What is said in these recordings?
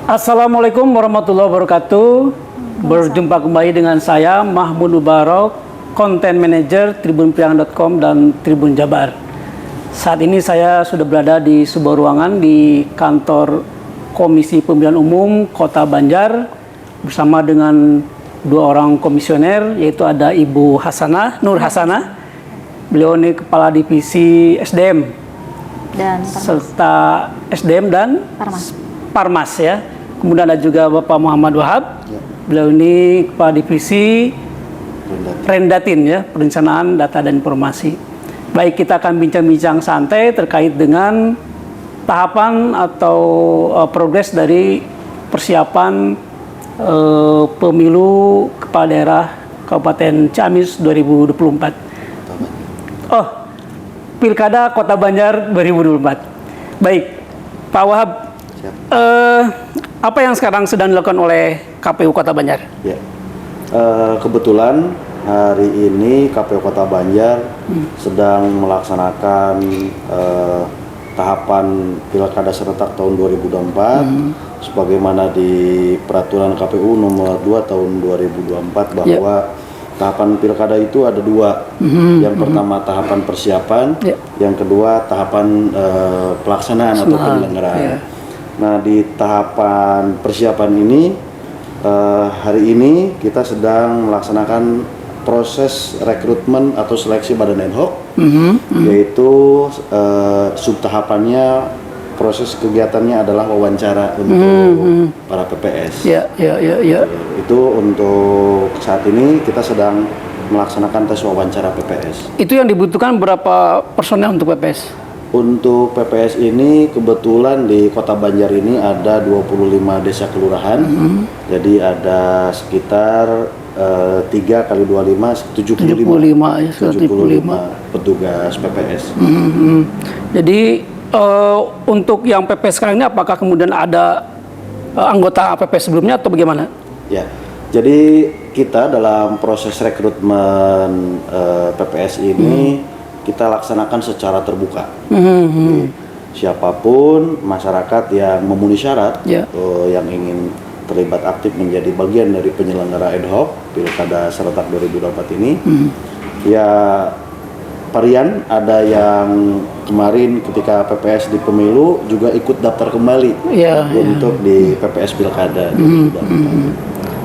Assalamualaikum warahmatullahi wabarakatuh. Berjumpa kembali dengan saya Mahmud Mubarak, Content Manager tribunpriangan.com dan Tribun Jabar. Saat ini saya sudah berada di sebuah ruangan di kantor Komisi Pemilihan Umum Kota Banjar bersama dengan dua orang komisioner, yaitu ada Ibu Nur Hasanah. Beliau ini Kepala Divisi SDM dan serta SDM dan Parmas ya. Kemudian ada juga Bapak Muhammad Wahab. Ya. Beliau ini Kepala Divisi Rendatin ya, Perencanaan Data dan Informasi. Baik, kita akan bincang-bincang santai terkait dengan tahapan atau progres dari persiapan pemilu kepala daerah Kabupaten Ciamis 2024. Pilkada Kota Banjar 2024. Baik, Pak Wahab. Apa yang sekarang sedang dilakukan oleh KPU Kota Banjar? Ya, kebetulan hari ini KPU Kota Banjar sedang melaksanakan tahapan Pilkada serentak tahun 2024 sebagaimana di Peraturan KPU nomor 2 tahun 2024 bahwa tahapan pilkada itu ada dua. Yang pertama tahapan persiapan, yang kedua tahapan pelaksanaan atau penyelenggaraan. Nah, di tahapan persiapan ini hari ini kita sedang melaksanakan proses rekrutmen atau seleksi badan ad hoc, yaitu subtahapannya proses kegiatannya adalah wawancara untuk para PPS. Itu untuk saat ini kita sedang melaksanakan tes wawancara PPS. Itu yang dibutuhkan berapa personel untuk PPS? Untuk PPS ini kebetulan di Kota Banjar ini ada 25 desa kelurahan. Jadi ada sekitar 3 kali 25 75 petugas PPS. Jadi untuk yang PPS sekarang ini apakah kemudian ada anggota PPS sebelumnya atau bagaimana? Ya. Jadi kita dalam proses rekrutmen PPS ini kita laksanakan secara terbuka. Siapapun masyarakat yang memenuhi syarat, yang ingin terlibat aktif menjadi bagian dari penyelenggara ad hoc Pilkada serentak 2024 ini, ya varian ada yang kemarin ketika PPS di pemilu juga ikut daftar kembali untuk di PPS Pilkada.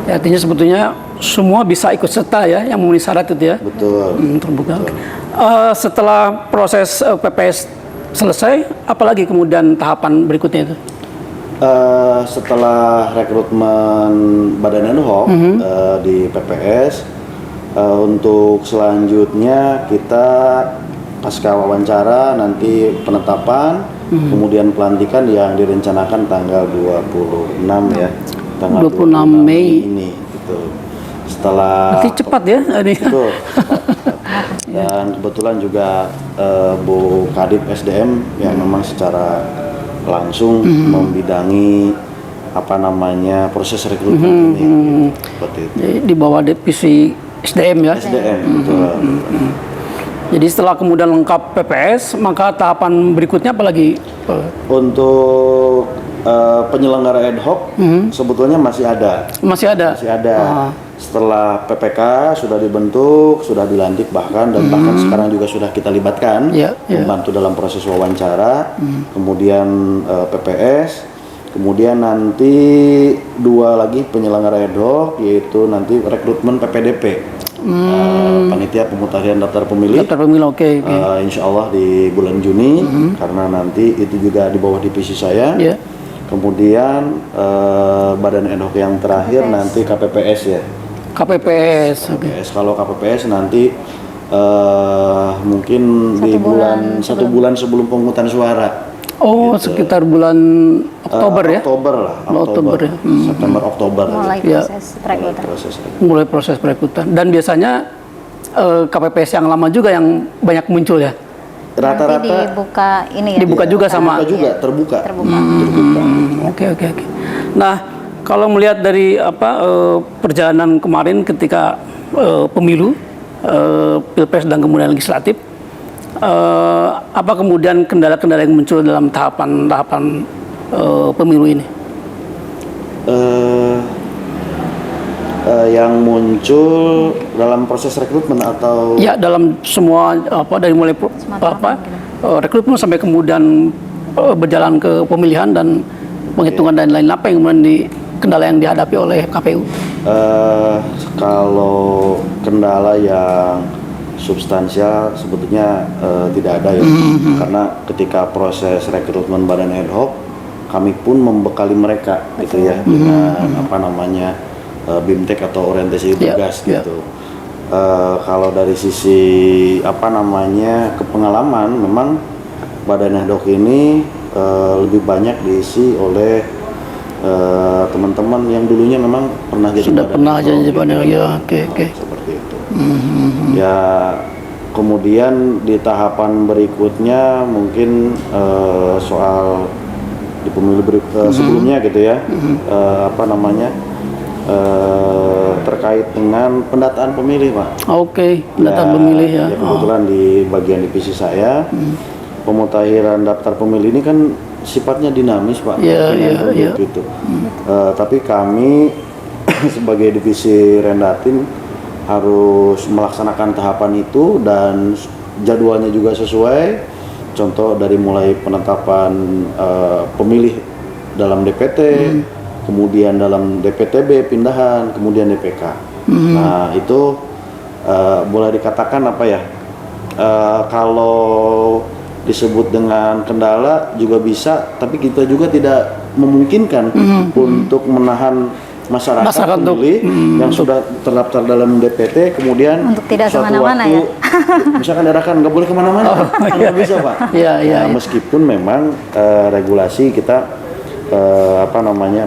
Ya, artinya sebetulnya semua bisa ikut serta ya yang memenuhi syarat itu ya. Betul. Terbuka. Betul. Setelah proses PPS selesai, apalagi kemudian tahapan berikutnya itu? Setelah rekrutmen badan ad hoc di PPS, untuk selanjutnya kita pasca wawancara nanti penetapan, kemudian pelantikan yang direncanakan tanggal 26 ya. Tanggal 26 Mei ini gitu. Setelah nanti cepat ya ini. Betul, cepat. Dan kebetulan juga Bu Kadip SDM yang memang secara langsung membidangi proses rekrutmen ini seperti itu. Jadi di bawah divisi SDM ya. SDM betul. Jadi setelah kemudian lengkap PPS, maka tahapan berikutnya apalagi? Untuk penyelenggara ad hoc sebetulnya masih ada. Setelah PPK sudah dibentuk, sudah dilantik bahkan sekarang juga sudah kita libatkan membantu dalam proses wawancara, kemudian PPS, kemudian nanti dua lagi penyelenggara ad hoc yaitu nanti rekrutmen PPDP. Panitia Pemutahiran Daftar Pemilih. Insya Allah di bulan Juni, karena nanti itu juga di bawah divisi saya. Kemudian badan ad hoc yang terakhir nanti KPPS ya. KPPS. Kalau KPPS nanti mungkin di satu bulan sebelum pemungutan suara. Sekitar bulan Oktober ya? Oktober ya. September Oktober. Mulai proses perekrutan. Dan biasanya KPPS yang lama juga yang banyak muncul ya? Rata-rata dibuka juga sama. Terbuka. Oke. Nah, kalau melihat dari perjalanan kemarin ketika pemilu, Pilpres dan kemudian legislatif, apa kemudian kendala-kendala yang muncul dalam tahapan pemilu ini? Yang muncul dalam proses rekrutmen atau ya dalam semua dari mulai rekrutmen sampai kemudian berjalan ke pemilihan dan penghitungan dan lain-lain, apa yang kemudian kendala yang dihadapi oleh KPU? Kalau kendala yang substansial sebetulnya tidak ada ya, karena ketika proses rekrutmen badan ad hoc kami pun membekali mereka gitu ya dengan BIMTEK atau orientasi tugas gitu. Kalau dari sisi kepengalaman, memang badan ad hoc ini lebih banyak diisi oleh teman-teman yang dulunya memang pernah jadi badan ad hoc, seperti itu. Ya kemudian di tahapan berikutnya mungkin soal di pemilu sebelumnya gitu ya, terkait dengan pendataan pemilih, Pak. Pendataan pemilih ya. Kebetulan di bagian divisi saya, pemutahiran daftar pemilih ini kan sifatnya dinamis, Pak. Gitu. Tapi kami sebagai divisi Rendatim harus melaksanakan tahapan itu dan jadwalnya juga sesuai. Contoh dari mulai penetapan pemilih dalam DPT, kemudian dalam DPTB pindahan, kemudian DPK. Nah itu boleh dikatakan kalau disebut dengan kendala juga bisa, tapi kita juga tidak memungkinkan untuk menahan masyarakat pemilih yang sudah terdaftar dalam DPT, kemudian untuk tidak suatu kemana-mana waktu, ya. misalkan diarahkan nggak boleh kemana-mana, nggak bisa, Pak. Meskipun memang regulasi kita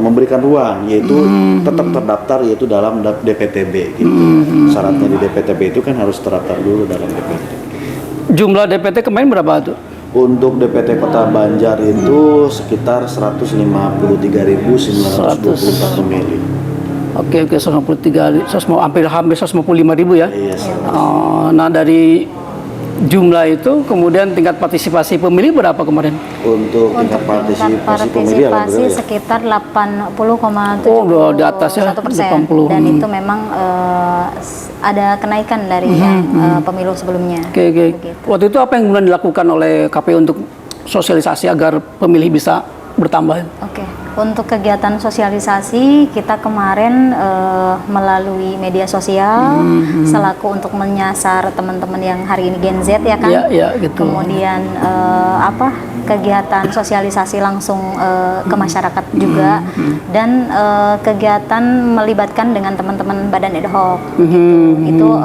memberikan ruang, yaitu tetap terdaftar yaitu dalam DPTB gitu. Syaratnya di DPTB itu kan harus terdaftar dulu dalam DPTB. Jumlah DPT kemarin berapa tuh? Untuk DPT Kota Banjar itu sekitar 153.924 pemilih. Oke, 153, hampir 155.000 ya. Iya. Nah dari jumlah itu kemudian tingkat partisipasi pemilih berapa kemarin? Untuk tingkat partisipasi pemilih sekitar 80,7%. Di atas ya, 80. Dan itu memang ada kenaikan dari yang pemilu sebelumnya. Oke. Waktu itu apa yang kemudian dilakukan oleh KPU untuk sosialisasi agar pemilih bisa bertambah? Untuk kegiatan sosialisasi kita kemarin melalui media sosial selaku untuk menyasar teman-teman yang hari ini Gen Z ya kan. Gitu. Kemudian kegiatan sosialisasi langsung ke masyarakat juga dan kegiatan melibatkan dengan teman-teman badan ad hoc. Itu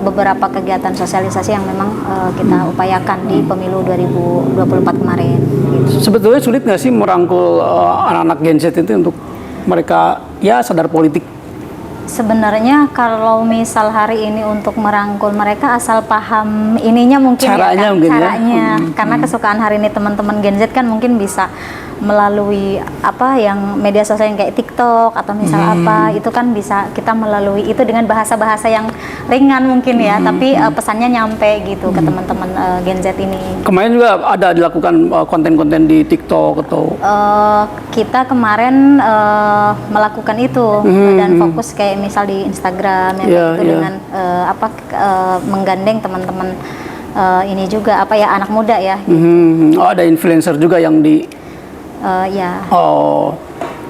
beberapa kegiatan sosialisasi yang memang kita upayakan di pemilu 2024 kemarin. Gitu. Sebetulnya sulit nggak sih merangkul anak-anak Gen Z itu untuk mereka sadar politik? Sebenarnya kalau misal hari ini untuk merangkul mereka asal paham ininya mungkin caranya karena kesukaan hari ini teman-teman Gen Z kan mungkin bisa melalui yang media sosial yang kayak TikTok atau misal itu kan bisa kita melalui itu dengan bahasa-bahasa yang ringan mungkin ya, tapi pesannya nyampe gitu ke teman-teman Gen Z ini. Kemarin juga ada dilakukan konten-konten di TikTok atau? Kita kemarin melakukan itu dan fokus kayak misal di Instagram dengan menggandeng teman-teman ini juga anak muda ya. Gitu. Ada influencer juga yang di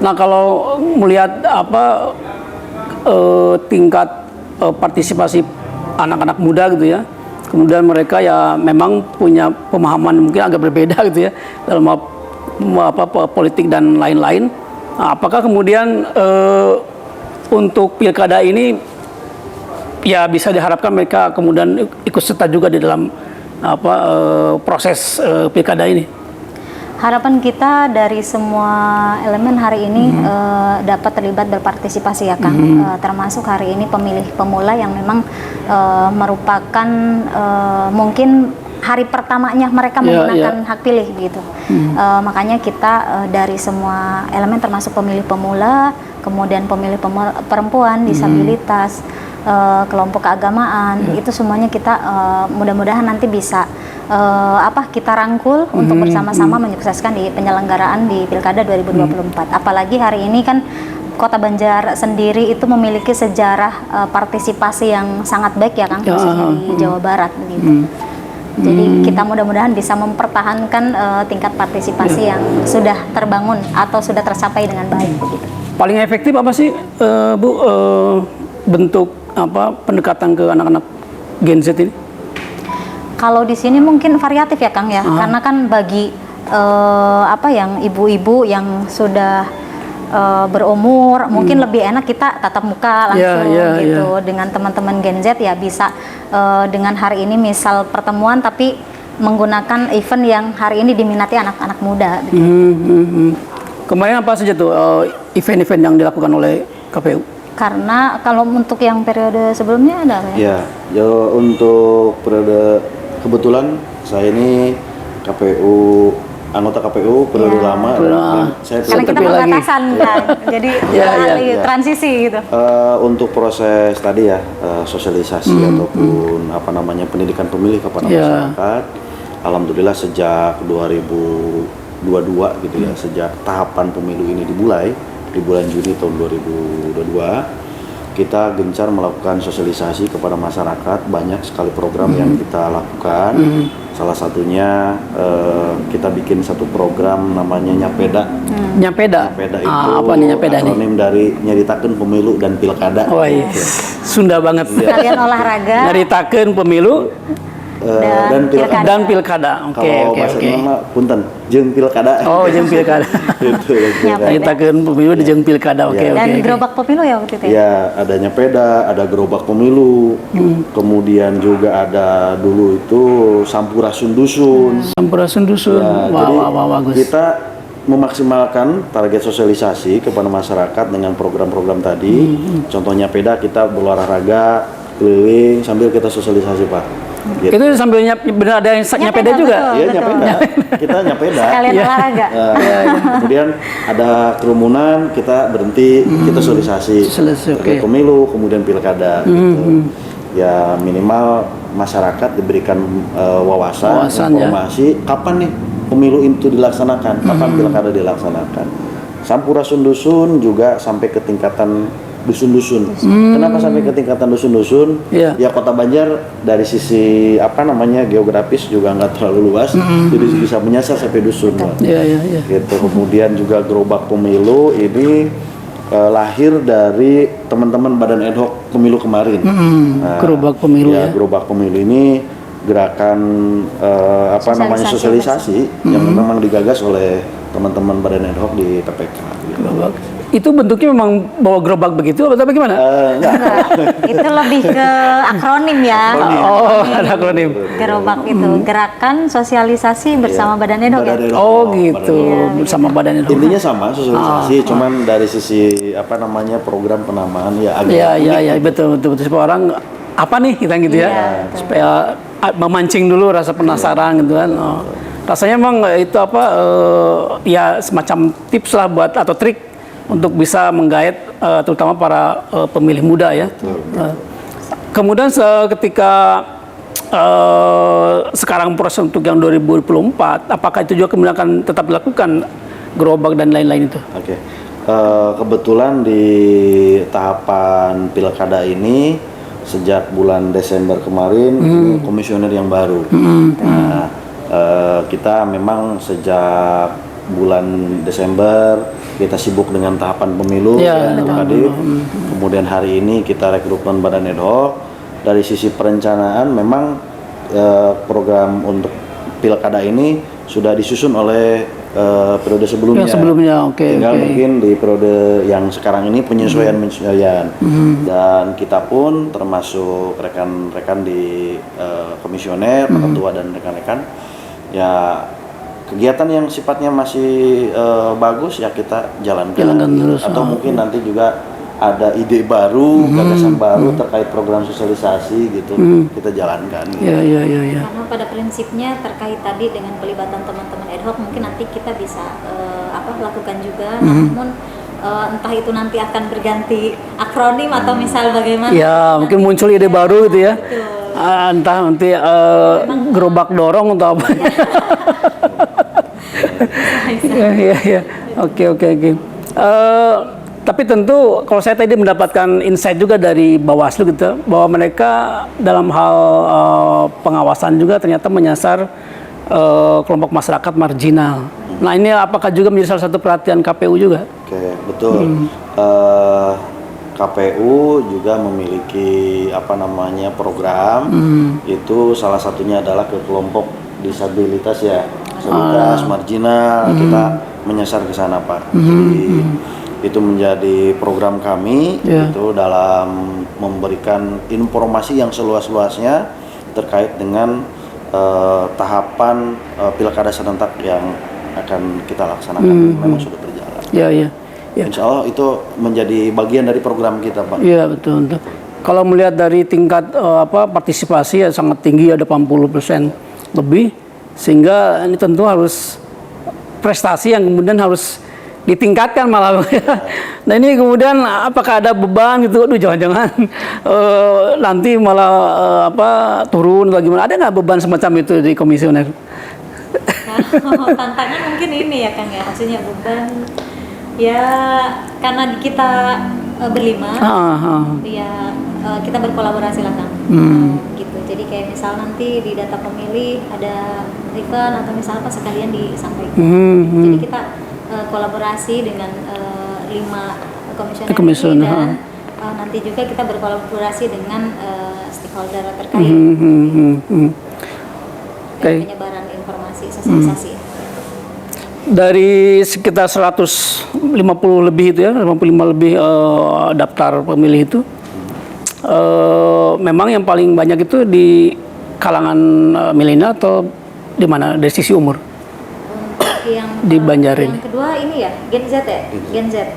nah kalau melihat tingkat partisipasi anak-anak muda gitu ya, kemudian mereka memang punya pemahaman mungkin agak berbeda gitu ya dalam politik dan lain-lain. Nah, apakah kemudian untuk pilkada ini bisa diharapkan mereka kemudian ikut serta juga di dalam proses pilkada ini? Harapan kita dari semua elemen hari ini dapat terlibat berpartisipasi ya Kang, termasuk hari ini pemilih pemula yang memang merupakan mungkin hari pertamanya mereka menggunakan hak pilih gitu. Makanya kita dari semua elemen termasuk pemilih pemula, kemudian pemilih perempuan, disabilitas, kelompok keagamaan, itu semuanya kita mudah-mudahan nanti bisa kita rangkul untuk bersama-sama menyukseskan di penyelenggaraan di Pilkada 2024. Apalagi hari ini kan Kota Banjar sendiri itu memiliki sejarah partisipasi yang sangat baik ya Kang, khususnya di Jawa Barat begitu. Jadi kita mudah-mudahan bisa mempertahankan tingkat partisipasi yang sudah terbangun atau sudah tercapai dengan baik begitu. Paling efektif apa sih Bu bentuk apa pendekatan ke anak-anak Gen Z ini? Kalau di sini mungkin variatif ya Kang ya, karena kan bagi yang ibu-ibu yang sudah berumur mungkin lebih enak kita tatap muka langsung gitu. Dengan teman-teman Gen Z ya bisa dengan hari ini misal pertemuan tapi menggunakan event yang hari ini diminati anak-anak muda gitu. Kemarin apa saja tuh event-event yang dilakukan oleh KPU? Karena kalau untuk yang periode sebelumnya ada apa ya? Ya, untuk periode kebetulan saya ini anggota KPU periode lama. Saya Karena kita perbatasan kan, jadi transisi gitu. Untuk proses tadi ya sosialisasi ataupun pendidikan pemilih kepada masyarakat, alhamdulillah sejak 2022 gitu ya, sejak tahapan pemilu ini dimulai di bulan Juni tahun 2022, kita gencar melakukan sosialisasi kepada masyarakat. Banyak sekali program yang kita lakukan. Salah satunya kita bikin satu program namanya Nyapeda. Nyapeda Itu apa nih Nyapeda akronim dari Nyaritakeun Pemilu dan Pilkada. Oh iya, Sunda banget. Sekalian olahraga. Nyaritakeun pemilu dan pilkada. Kalau bahasa nama punten jeung pilkada. Oh, jeung pilkada. Itu. Nyaritakeun pemilu di jeung pilkada. Dan gerobak pemilu ya waktu itu ya? Ya, ada Nyapeda, ada gerobak pemilu. Kemudian juga ada dulu itu Sampurasun Dusun. Sampurasun Dusun. Bagus. Kita memaksimalkan target sosialisasi kepada masyarakat dengan program-program tadi. Contohnya Nyapeda, kita berolahraga keliling sambil kita sosialisasi Pak. Gitu. Itu sambil benar ada yang nyapeda juga? Iya, nyapeda. Kita nyapeda. Sekalian olahraga. Kemudian ada kerumunan, kita berhenti, kita sosialisasi. Terkait pemilu, kemudian pilkada. Gitu. Ya minimal masyarakat diberikan wawasan, informasi kapan nih pemilu itu dilaksanakan, kapan pilkada dilaksanakan. Sampurasun Dusun juga sampai ke tingkatan dusun-dusun. Kenapa sampai ke tingkatan dusun-dusun? Ya Kota Banjar dari sisi geografis juga nggak terlalu luas, jadi bisa menyasar sampai dusun. Gitu. Kemudian juga gerobak pemilu ini lahir dari teman-teman Badan Ad Hoc Pemilu kemarin. Gerobak pemilu ya. Gerobak pemilu ini gerakan sosialisasi yang memang digagas oleh teman-teman Badan Ad Hoc di PPK. Gitu. Itu bentuknya memang bawa gerobak begitu atau bagaimana? Enggak. Itu lebih ke akronim ya. Ada akronim. Gerobak itu gerakan sosialisasi bersama Badan Ad Hoc ya. Oh gitu, bersama Badan Ad Hoc. Intinya sama sosialisasi, cuman dari sisi program penamaan ya agak. Iya betul. Supaya orang apa nih kita gitu ya, supaya memancing dulu rasa penasaran gitu kan. Rasanya emang itu ya semacam tips lah buat atau trik untuk bisa menggait terutama para pemilih muda ya. Kemudian ketika sekarang proses untuk yang 2024, apakah itu juga kemudian akan tetap dilakukan gerobak dan lain-lain itu? Oke. Kebetulan di tahapan pilkada ini sejak bulan Desember kemarin komisioner yang baru. Nah, kita memang sejak bulan Desember kita sibuk dengan tahapan pemilu untuk Kadif. Kemudian hari ini kita rekrutmen Badan Ad Hoc. Dari sisi perencanaan memang program untuk pilkada ini sudah disusun oleh periode sebelumnya. Tinggal mungkin di periode yang sekarang ini penyesuaian. Dan kita pun termasuk rekan-rekan di komisioner, ketua dan rekan-rekan ya kegiatan yang sifatnya masih bagus ya kita jalankan terus. Atau mungkin nanti juga ada ide baru, gagasan baru terkait program sosialisasi gitu, kita jalankan. Gitu. Karena pada prinsipnya terkait tadi dengan pelibatan teman-teman ad hoc mungkin nanti kita bisa lakukan juga, namun entah itu nanti akan berganti akronim atau misal bagaimana. Ya mungkin muncul ide baru gitu ya. Entah nanti gerobak dorong atau apa. Iya. Oke. Tapi tentu kalau saya tadi mendapatkan insight juga dari Bawaslu gitu, bahwa mereka dalam hal pengawasan juga ternyata menyasar kelompok masyarakat marginal. Nah ini apakah juga menjadi salah satu perhatian KPU juga? Oke, betul. KPU juga memiliki program, itu salah satunya adalah ke kelompok disabilitas ya, disabilitas marginal, kita menyasar ke sana Pak. Jadi itu menjadi program kami itu dalam memberikan informasi yang seluas-luasnya terkait dengan tahapan pilkada serentak yang akan kita laksanakan. Memang sudah berjalan. Iya. Insya Allah itu menjadi bagian dari program kita Pak. Iya betul. Kalau melihat dari tingkat partisipasi ya sangat tinggi, ada 80% lebih, sehingga ini tentu harus prestasi yang kemudian harus ditingkatkan malah. Nah ini kemudian apakah ada beban gitu? Aduh jangan-jangan nanti malah turun atau gimana? Ada nggak beban semacam itu di komisioner? Tantangan mungkin ini ya Kang ya, maksudnya beban ya karena kita berlima, ya kita berkolaborasi lah Kang. Gitu. Jadi kayak misal nanti di data pemilih ada event atau misal apa sekalian disampaikan. Jadi kita kolaborasi dengan 5 komisioner dan nanti juga kita berkolaborasi dengan stakeholder terkait penyebaran informasi, sosialisasi. Dari sekitar 150 lebih itu ya, 55 lebih daftar pemilih itu, memang yang paling banyak itu di kalangan milenial atau di mana dari sisi umur? Yang di Banjar ini. Yang kedua ini ya, Gen Z ya?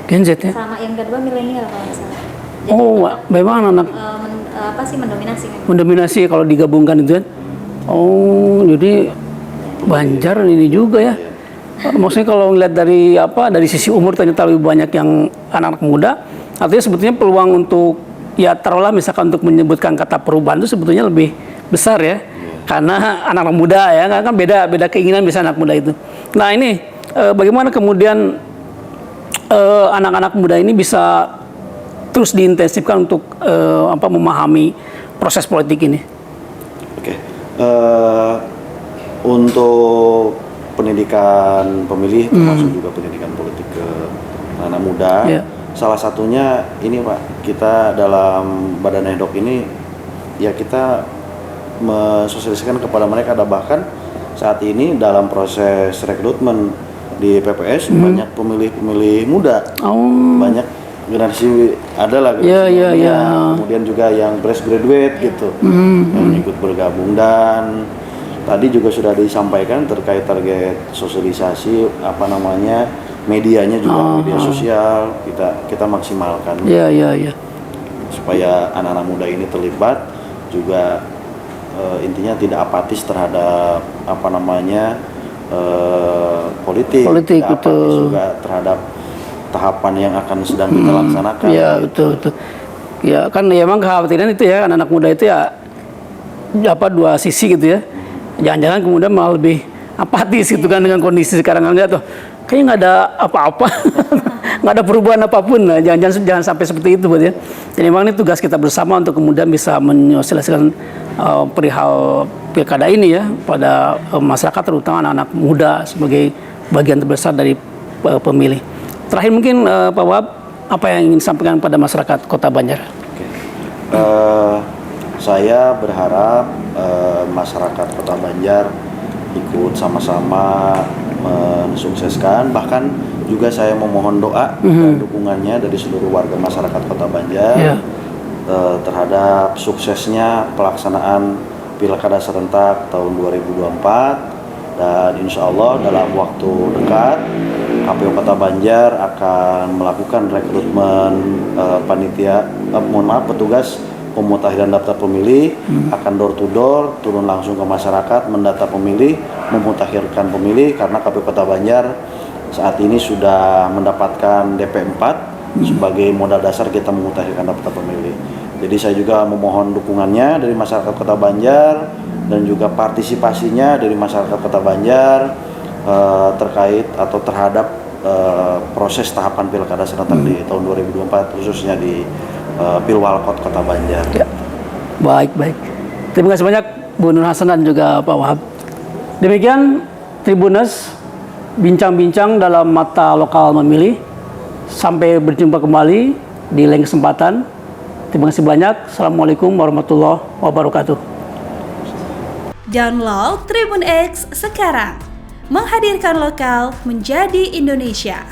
Gen Z ya? Sama yang kedua milenial kalau nggak salah. Jadi memang anak mendominasi. Mendominasi kalau digabungkan itu kan. Jadi Banjar ini juga ya. Maksudnya kalau ngeliat dari sisi umur ternyata lebih banyak yang anak-anak muda, artinya sebetulnya peluang untuk ya taruhlah misalkan untuk menyebutkan kata perubahan itu sebetulnya lebih besar ya, karena anak-anak muda ya kan beda keinginan bisa anak muda itu. Nah ini bagaimana kemudian anak-anak muda ini bisa terus diintensifkan untuk memahami proses politik ini? Oke, untuk pendidikan pemilih termasuk juga pendidikan politik ke anak muda. Salah satunya ini Pak, kita dalam Badan Hedok ini ya kita mensosialisasikan kepada mereka, ada bahkan saat ini dalam proses rekrutmen di PPS banyak pemilih-pemilih muda, banyak generasi adalah kemudian juga yang fresh graduate gitu yang ikut bergabung. Dan tadi juga sudah disampaikan terkait target sosialisasi medianya juga media sosial kita maksimalkan supaya anak-anak muda ini terlibat juga, intinya tidak apatis terhadap politik tidak apatis juga terhadap tahapan yang akan sedang kita laksanakan. Iya betul. Ya kan memang kekhawatiran itu ya, anak-anak muda itu ya dua sisi gitu ya. Jangan-jangan kemudian malah lebih apatis gitu kan dengan kondisi sekarang, enggak tuh kayaknya nggak ada apa-apa, nggak ada perubahan apapun. Nah, jangan sampai seperti itu buat ya. Jadi memang ini tugas kita bersama untuk kemudian bisa menyosialisasikan perihal pilkada ini ya pada masyarakat, terutama anak-anak muda sebagai bagian terbesar dari pemilih. Terakhir mungkin Pak Wahab, apa yang ingin disampaikan pada masyarakat Kota Banjar? Saya berharap masyarakat Kota Banjar ikut sama-sama mensukseskan, bahkan juga saya memohon doa dan dukungannya dari seluruh warga masyarakat Kota Banjar terhadap suksesnya pelaksanaan Pilkada Serentak tahun 2024, dan insya Allah dalam waktu dekat KPU Kota Banjar akan melakukan rekrutmen petugas pemutakhiran daftar pemilih, akan door to door, turun langsung ke masyarakat, mendata pemilih, memutakhirkan pemilih, karena KPU Kota Banjar saat ini sudah mendapatkan DP 4 sebagai modal dasar kita memutakhirkan daftar pemilih. Jadi saya juga memohon dukungannya dari masyarakat Kota Banjar dan juga partisipasinya dari masyarakat Kota Banjar terkait atau terhadap proses tahapan pilkada serentak di tahun 2024 khususnya di Pilwalkot Kota Banjar. Ya. Baik. Terima kasih banyak Bu Nur Hasan dan juga Pak Wahab. Demikian Tribuners bincang-bincang dalam mata lokal memilih. Sampai berjumpa kembali di lain kesempatan. Terima kasih banyak. Assalamualaikum warahmatullahi wabarakatuh. Download Tribun X sekarang. Menghadirkan lokal menjadi Indonesia.